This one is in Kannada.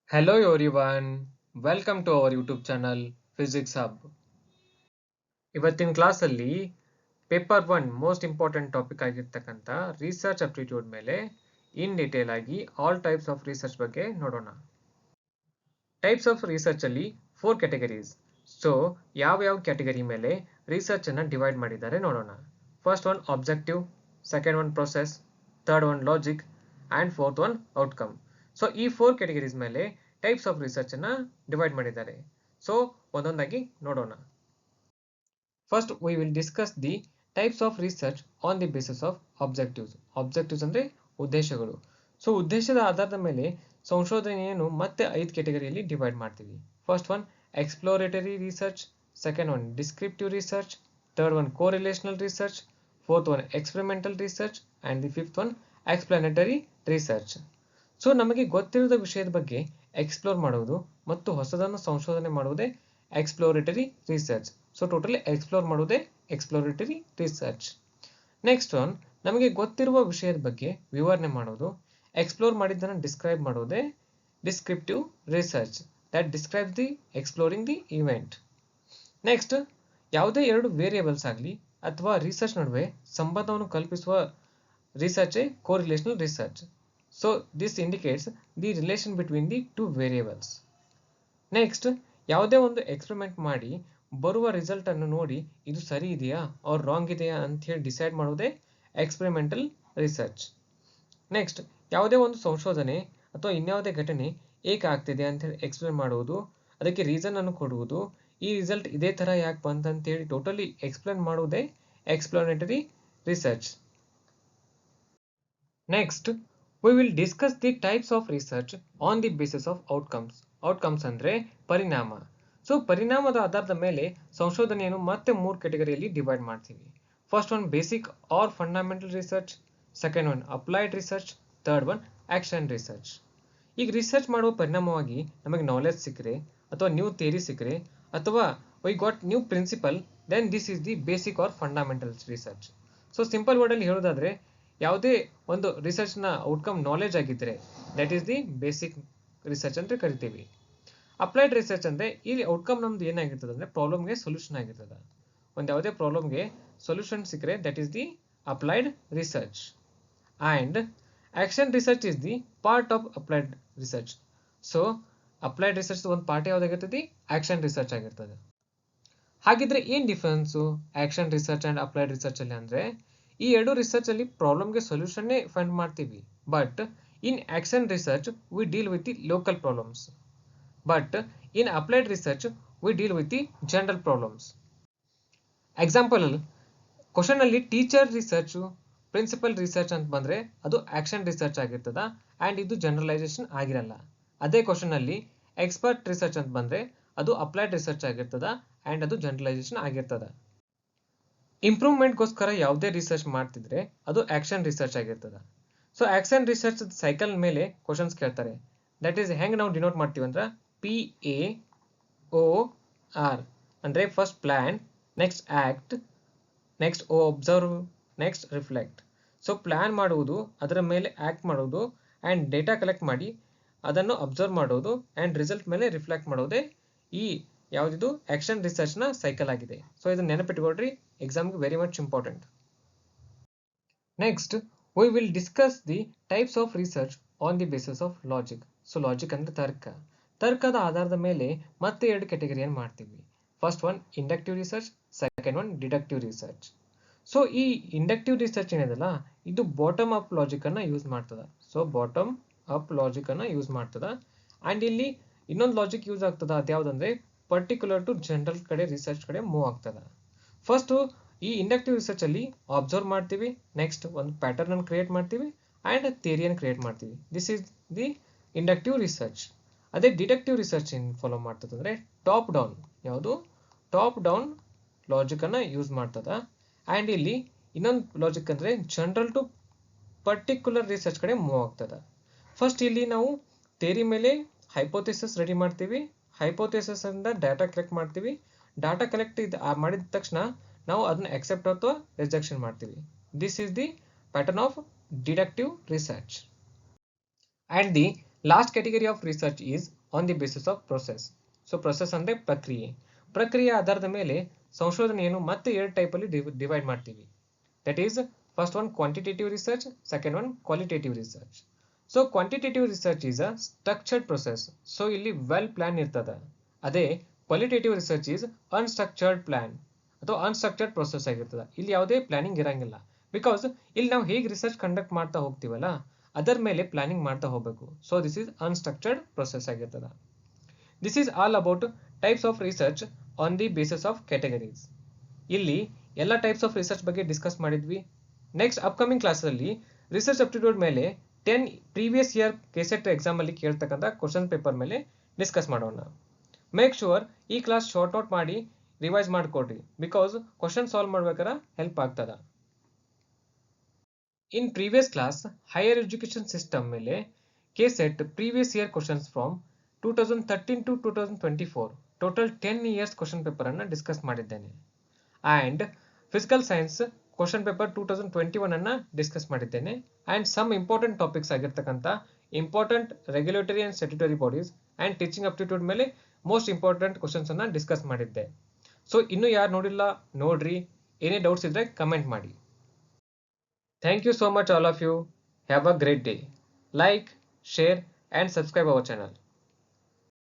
Hello everyone, welcome to our YouTube channel Physics Hub. ಇವತ್ತಿನ ಕ್ಲಾಸಲ್ಲಿ ಪೇಪರ್ 1 ಮೋಸ್ಟ್ ಇಂಪಾರ್ಟೆಂಟ್ ಟಾಪಿಕ್ ಆಗಿರ್ತಕ್ಕಂಥ ರಿಸರ್ಚ್ ಅಪ್ಟಿಟ್ಯೂಡ್ ಮೇಲೆ ಇನ್ ಡೀಟೇಲ್ ಆಗಿ ಆಲ್ ಟೈಪ್ಸ್ ಆಫ್ ರಿಸರ್ಚ್ ಬಗ್ಗೆ ನೋಡೋಣ. ಟೈಪ್ಸ್ ಆಫ್ ರಿಸರ್ಚ್ ಅಲ್ಲಿ 4 ಕ್ಯಾಟಗರೀಸ್. ಸೊ ಯಾವ ಕ್ಯಾಟಗರಿ ಮೇಲೆ ರಿಸರ್ಚ್ ಅನ್ನ ಡಿವೈಡ್ ಮಾಡಿದ್ದಾರೆ ನೋಡೋಣ. First one objective, second one process, third one logic and fourth one outcome. So ಈ 4 ಕ್ಯಾಟಗರೀಸ್ ಮೇಲೆ ಟೈಪ್ಸ್ ಆಫ್ ರಿಸರ್ಚ್ ಅನ್ನ ಡಿವೈಡ್ ಮಾಡಿದ್ದಾರೆ. ಸೊ ಒಂದೊಂದಾಗಿ ನೋಡೋಣ. First we will discuss the types of research on the basis of objectives. Objectives ಅಂದ್ರೆ ಉದ್ದೇಶಗಳು. ಸೊ ಉದ್ದೇಶದ ಆಧಾರದ ಮೇಲೆ ಸಂಶೋಧನೆಯನ್ನು ಮತ್ತೆ 5 ಕ್ಯಾಟಗರಿಯಲ್ಲಿ ಡಿವೈಡ್ ಮಾಡ್ತೀವಿ. First one exploratory research, second one descriptive research, third one correlational research, fourth one experimental research and the fifth one explanatory research. So ನಮಗೆ ಗೊತ್ತಿರದ ವಿಷಯದ ಬಗ್ಗೆ ಎಕ್ಸ್ಪ್ಲೋರ್ ಮಾಡುವುದು ಮತ್ತು ಹೊಸದನ್ನು ಸಂಶೋಧನೆ ಮಾಡುವುದೇ exploratory research. So totally explore ಮಾಡುವುದೇ ಎಕ್ಸ್ಪ್ಲೋರೇಟರಿ ರಿಸರ್ಚ್. ನೆಕ್ಸ್ಟ್ ಒನ್ ನಮಗೆ ಗೊತ್ತಿರುವ ವಿಷಯದ ಬಗ್ಗೆ ವಿವರಣೆ ಮಾಡುವುದು, ಎಕ್ಸ್ಪ್ಲೋರ್ ಮಾಡಿದ್ದನ್ನು ಡಿಸ್ಕ್ರೈಬ್ ಮಾಡುವುದೇ descriptive research that describes the exploring the event. Next ಯಾವುದೇ ಎರಡು ವೇರಿಯೇಬಲ್ಸ್ ಆಗಲಿ ಅಥವಾ ರಿಸರ್ಚ್ ನಡುವೆ ಸಂಬಂಧವನ್ನು ಕಲ್ಪಿಸುವ research correlational research. So this indicates the relation between the two variables. Next, ಯಾವುದೇ ಒಂದು ಎಕ್ಸ್ಪೆರಿಮೆಂಟ್ ಮಾಡಿ ಬರುವ ರಿಸಲ್ಟ್ ಅನ್ನು ನೋಡಿ ಇದು ಸರಿ ಇದೆಯಾ ಆರ್ ರಾಂಗ್ ಇದೆಯಾ ಅಂತ ಹೇಳಿ ಡಿಸೈಡ್ ಮಾಡೋದೇ ಎಕ್ಸ್ಪೆರಿಮೆಂಟಲ್ ರಿಸರ್ಚ್. ನೆಕ್ಸ್ಟ್ ಯಾವುದೇ ಒಂದು ಸಂಶೋಧನೆ ಅಥವಾ ಇನ್ಯಾವುದೇ ಘಟನೆ ಏಕೆ ಆಗ್ತಿದೆ ಅಂತ ಹೇಳಿ ಎಕ್ಸ್ಪ್ಲೇನ್ ಮಾಡುವುದು, ಅದಕ್ಕೆ ರೀಸನ್ ಅನ್ನು ಕೊಡುವುದು, ಈ ರಿಸಲ್ಟ್ ಇದೇ ತರ ಯಾಕೆ ಬಂತ ಅಂತ ಹೇಳಿ ಟೋಟಲಿ ಎಕ್ಸ್ಪ್ಲೇನ್ ಮಾಡುವುದೇ explanatory research. Next we will discuss the types of research on the basis of outcomes. Outcomes ಅಂದ್ರೆ ಪರಿಣಾಮ. ಸೊ ಪರಿಣಾಮದ ಆಧಾರದ ಮೇಲೆ ಸಂಶೋಧನೆಯನ್ನು ಮತ್ತೆ 3 ಕ್ಯಾಟಗರಿಯಲ್ಲಿ ಡಿವೈಡ್ ಮಾಡ್ತೀವಿ. First one basic or fundamental research, second one applied research, third one action research. ಈಗ ರಿಸರ್ಚ್ ಮಾಡುವ ಪರಿಣಾಮವಾಗಿ ನಮಗೆ ನಾಲೆಜ್ ಸಿಕ್ಕರೆ ಅಥವಾ ನ್ಯೂ ಥಿಯರಿ ಸಿಕ್ಕರೆ ಅಥವಾ we got new principle, then this is the basic or fundamental research. So simple word ಅಲ್ಲಿ ಹೇಳೋದಾದ್ರೆ ಯಾವುದೇ ಒಂದು ರಿಸರ್ಚ್ ನ ಔಟ್ಕಮ್ ನಾಲೆಜ್ ಆಗಿದ್ರೆ that is the basic research ಅಂತ ಕರಿತೀವಿ. ಅಪ್ಲೈಡ್ ರಿಸರ್ಚ್ ಅಂದ್ರೆ ಇಲ್ಲಿ ಔಟ್ಕಮ್ ನಮ್ದು ಏನಾಗಿರ್ತದೆ ಅಂದ್ರೆ ಪ್ರಾಬ್ಲಮ್ಗೆ ಸೊಲ್ಯೂಷನ್ ಆಗಿರ್ತದೆ. ಒಂದು ಯಾವುದೇ ಪ್ರಾಬ್ಲಮ್ಗೆ ಸೊಲ್ಯೂಷನ್ ಸಿಕ್ಕರೆ that is the applied research. And action research is the part of applied research. So applied research ಒಂದು ಪಾರ್ಟ್ ಯಾವ್ದಾಗಿರ್ತದೆ, ಆಕ್ಷನ್ ರಿಸರ್ಚ್ ಆಗಿರ್ತದೆ. ಹಾಗಿದ್ರೆ ಏನ್ difference action research and applied research ಅಲ್ಲಿ ಅಂದ್ರೆ ಈ ಎರಡು ರಿಸರ್ಚ್ ಅಲ್ಲಿ ಪ್ರಾಬ್ಲಮ್ಗೆ ಸೊಲ್ಯೂಷನ್ ಫೈಂಡ್ ಮಾಡ್ತೀವಿ. But in action research we deal with the local problems, but in applied research we deal with the general problems. Example question ಅಲ್ಲಿ ಟೀಚರ್ ರಿಸರ್ಚ್, ಪ್ರಿನ್ಸಿಪಲ್ ರಿಸರ್ಚ್ ಅಂತ ಬಂದ್ರೆ ಅದು ಆಕ್ಷನ್ ರಿಸರ್ಚ್ ಆಗಿರ್ತದ ಅಂಡ್ ಇದು ಜನರಲೈಸೇಷನ್ ಆಗಿರಲ್ಲ. ಅದೇ ಕ್ವಶನ್ ಅಲ್ಲಿ ಎಕ್ಸ್ಪರ್ಟ್ ರಿಸರ್ಚ್ ಅಂತ ಬಂದ್ರೆ ಅದು ಅಪ್ಲೈಡ್ ರಿಸರ್ಚ್ ಆಗಿರ್ತದ ಅಂಡ್ ಅದು ಜನರಲೈಸೇಷನ್ ಆಗಿರ್ತದ. ಇಂಪ್ರೂವ್ಮೆಂಟ್ಗೋಸ್ಕರ ಯಾವುದೇ ರಿಸರ್ಚ್ ಮಾಡ್ತಿದ್ರೆ ಅದು ಆಕ್ಷನ್ ರಿಸರ್ಚ್ ಆಗಿರ್ತದ. ಸೊ ಆಕ್ಷನ್ ರಿಸರ್ಚ್ ಸೈಕಲ್ ಮೇಲೆ ಕ್ವಶನ್ಸ್ ಕೇಳ್ತಾರೆ. ದಟ್ ಈಸ್ ಹೆಂಗ್ ನಾವು ಡಿನೋಟ್ ಮಾಡ್ತೀವಿ ಅಂದ್ರೆ PAOR ಅಂದ್ರೆ first plan, next act, next observe, next reflect. So plan ಮಾಡುವುದು, ಅದರ ಮೇಲೆ ಆಕ್ಟ್ ಮಾಡುವುದು ಅಂಡ್ ಡೇಟಾ ಕಲೆಕ್ಟ್ ಮಾಡಿ ಅದನ್ನು ಅಬ್ಸರ್ವ್ ಮಾಡೋದು ಅಂಡ್ ರಿಸಲ್ಟ್ ಮೇಲೆ ರಿಫ್ಲೆಕ್ಟ್ ಮಾಡೋದೇ ಈ ಯಾವುದಿದು ಆಕ್ಷನ್ ರಿಸರ್ಚ್ ನ ಸೈಕಲ್ ಆಗಿದೆ. ಸೊ ಇದನ್ನ ನೆನಪಿಟ್ಕೊಳ್ರಿ, ಎಕ್ಸಾಮ್ಗೆ very much important. Next we will discuss the types of research on the basis of logic. So logic ಅಂದ್ರೆ ತರ್ಕ. ತರ್ಕದ ಆಧಾರದ ಮೇಲೆ ಮತ್ತೆ ಎರಡು ಕ್ಯಾಟಗರಿಯನ್ನು ಮಾಡ್ತೀವಿ. First one inductive research, second one deductive research. So ಈ ಇಂಡಕ್ಟಿವ್ ರಿಸರ್ಚ್ ಏನಿದೆಲ್ಲ ಇದು ಬಾಟಮ್ ಅಪ್ ಲಾಜಿಕ್ ಅನ್ನ ಯೂಸ್ ಮಾಡ್ತದ. ಸೊ ಬಾಟಮ್ ಅಪ್ ಲಾಜಿಕ್ ಅನ್ನ ಯೂಸ್ ಮಾಡ್ತದ ಅಂಡ್ ಇಲ್ಲಿ ಇನ್ನೊಂದು ಲಾಜಿಕ್ ಯೂಸ್ ಆಗ್ತದ, ಅದ್ಯಾವ್ದಂದ್ರೆ ಪರ್ಟಿಕ್ಯುಲರ್ ಟು ಜನರಲ್ ಕಡೆ ರಿಸರ್ಚ್ ಕಡೆ ಮೂವ್ ಆಗ್ತದ. ಫಸ್ಟ್ ಈ ಇಂಡಕ್ಟಿವ್ ರಿಸರ್ಚ್ ಅಲ್ಲಿ ಅಬ್ಸರ್ವ್ ಮಾಡ್ತೀವಿ, ನೆಕ್ಸ್ಟ್ ಒಂದು ಪ್ಯಾಟರ್ನ್ ಅನ್ನು ಕ್ರಿಯೇಟ್ ಮಾಡ್ತೀವಿ ಅಂಡ್ ಥಿಯರಿಯನ್ನು ಕ್ರಿಯೇಟ್ ಮಾಡ್ತೀವಿ. This is the inductive research. ಅದೇ ಡಿಡಕ್ಟಿವ್ ರಿಸರ್ಚ್ ಏನ್ ಫಾಲೋ ಮಾಡ್ತದೆ ಅಂದ್ರೆ ಟಾಪ್ ಡೌನ್, ಯಾವುದು ಟಾಪ್ ಡೌನ್ ಲಾಜಿಕ್ ಅನ್ನ ಯೂಸ್ ಮಾಡ್ತದ ಅಂಡ್ ಇಲ್ಲಿ ಇನ್ನೊಂದು ಲಾಜಿಕ್ ಅಂದ್ರೆ ಜನರಲ್ ಟು ಪರ್ಟಿಕ್ಯುಲರ್ ರಿಸರ್ಚ್ ಕಡೆ ಮೂವ್ ಆಗ್ತದ. ಫಸ್ಟ್ ಇಲ್ಲಿ ನಾವು ಥಿಯರಿ ಮೇಲೆ ಹೈಪೋಥೆಸಿಸ್ ರೆಡಿ ಮಾಡ್ತೀವಿ, ಹೈಪೋಥೆಸಿಸ್ ಇಂದ ಡಾಟಾ ಕಲೆಕ್ಟ್ ಮಾಡ್ತೀವಿ, ಡಾಟಾ ಕಲೆಕ್ಟ್ ಮಾಡಿದ ತಕ್ಷಣ ನಾವು ಅದನ್ನ ಅಕ್ಸೆಪ್ಟ್ ಅಥವಾ ರಿಜೆಕ್ಷನ್ ಮಾಡ್ತೀವಿ. This is the pattern of deductive research. And the last category of research is on the basis of process. So process ಅಂದರೆ ಪ್ರಕ್ರಿಯೆ ಆಧಾರದ ಮೇಲೆ ಸಂಶೋಧನೆಯನ್ನು ಮತ್ತೆ 2 ಟೈಪಲ್ಲಿ ಡಿವೈಡ್ ಮಾಡ್ತೀವಿ. That is first one quantitative research, second one qualitative research. So quantitative research is a structured process. So ಇಲ್ಲಿ ವೆಲ್ ಪ್ಲಾನ್ ಇರ್ತದೆ. ಅದೇ qualitative research is unstructured plan ಅಥವಾ ಅನ್ಸ್ಟ್ರಕ್ಚರ್ಡ್ ಪ್ರೊಸೆಸ್ ಆಗಿರ್ತದೆ. ಇಲ್ಲಿ ಯಾವುದೇ ಪ್ಲಾನಿಂಗ್ ಇರಂಗಿಲ್ಲ. ಬಿಕಾಸ್ ಇಲ್ಲಿ ನಾವು ಹೇಗೆ ರಿಸರ್ಚ್ ಕಂಡಕ್ಟ್ ಮಾಡ್ತಾ ಹೋಗ್ತೀವಲ್ಲ ಅದರ ಮೇಲೆ ಪ್ಲಾನಿಂಗ್ ಮಾಡ್ತಾ ಹೋಗಬೇಕು. So this is unstructured process ಆಗಿರ್ತದೆ. This is all about types of research on the basis of categories. ಇಲ್ಲಿ ಎಲ್ಲ ಟೈಪ್ಸ್ ಆಫ್ ರಿಸರ್ಚ್ ಬಗ್ಗೆ ಡಿಸ್ಕಸ್ ಮಾಡಿದ್ವಿ. ನೆಕ್ಸ್ಟ್ ಅಪ್ಕಮಿಂಗ್ ಕ್ಲಾಸಲ್ಲಿ ರಿಸರ್ಚ್ ಅಪ್ಟಿಟ್ಯೂಡ್ ಮೇಲೆ 10 ಪ್ರೀವಿಯಸ್ ಇಯರ್ ಕೆಸೆಟ್ ಎಕ್ಸಾಮ್ ಅಲ್ಲಿ ಕೇಳ್ತಕ್ಕಂಥ ಕ್ವಶನ್ ಪೇಪರ್ ಮೇಲೆ ಡಿಸ್ಕಸ್ ಮಾಡೋಣ. ಮೇಕ್ ಶೂರ್ ಈ ಕ್ಲಾಸ್ ಶಾರ್ಟ್ ಔಟ್ ಮಾಡಿ ರಿವೈಸ್ ಮಾಡಿಕೊಡ್ರಿ. ಬಿಕಾಸ್ ಕ್ವಶನ್ ಸಾಲ್ವ್ ಮಾಡ್ಬೇಕಾದ್ರೆ ಹೆಲ್ಪ್ ಆಗ್ತದ. In previous class higher education system ಮೇಲೆ KSET previous year questions from 2013 to 2024 total 10 years question paper ಅನ್ನ ಡಿಸ್ಕಸ್ ಮಾಡಿದ್ದೇನೆ. And physical science question paper 2021 ಅನ್ನ ಡಿಸ್ಕಸ್ ಮಾಡಿದ್ದೇನೆ. ಅಂಡ್ ಸಮ್ ಇಂಪಾರ್ಟೆಂಟ್ ಟಾಪಿಕ್ಸ್ ಆಗಿರ್ತಕ್ಕಂಥ important regulatory and statutory bodies and teaching aptitude ಮೇಲೆ ಮೋಸ್ಟ್ ಇಂಪಾರ್ಟೆಂಟ್ ಕ್ವಶನ್ಸ್ ಅನ್ನ ಡಿಸ್ಕಸ್ ಮಾಡಿದ್ದೆ. ಸೊ ಇನ್ನು ಯಾರು ನೋಡಿಲ್ಲ ನೋಡ್ರಿ. ಏನೇ ಡೌಟ್ಸ್ ಇದ್ರೆ ಕಮೆಂಟ್ ಮಾಡಿ. Thank you so much all of you. Have a great day. Like, share and subscribe our channel.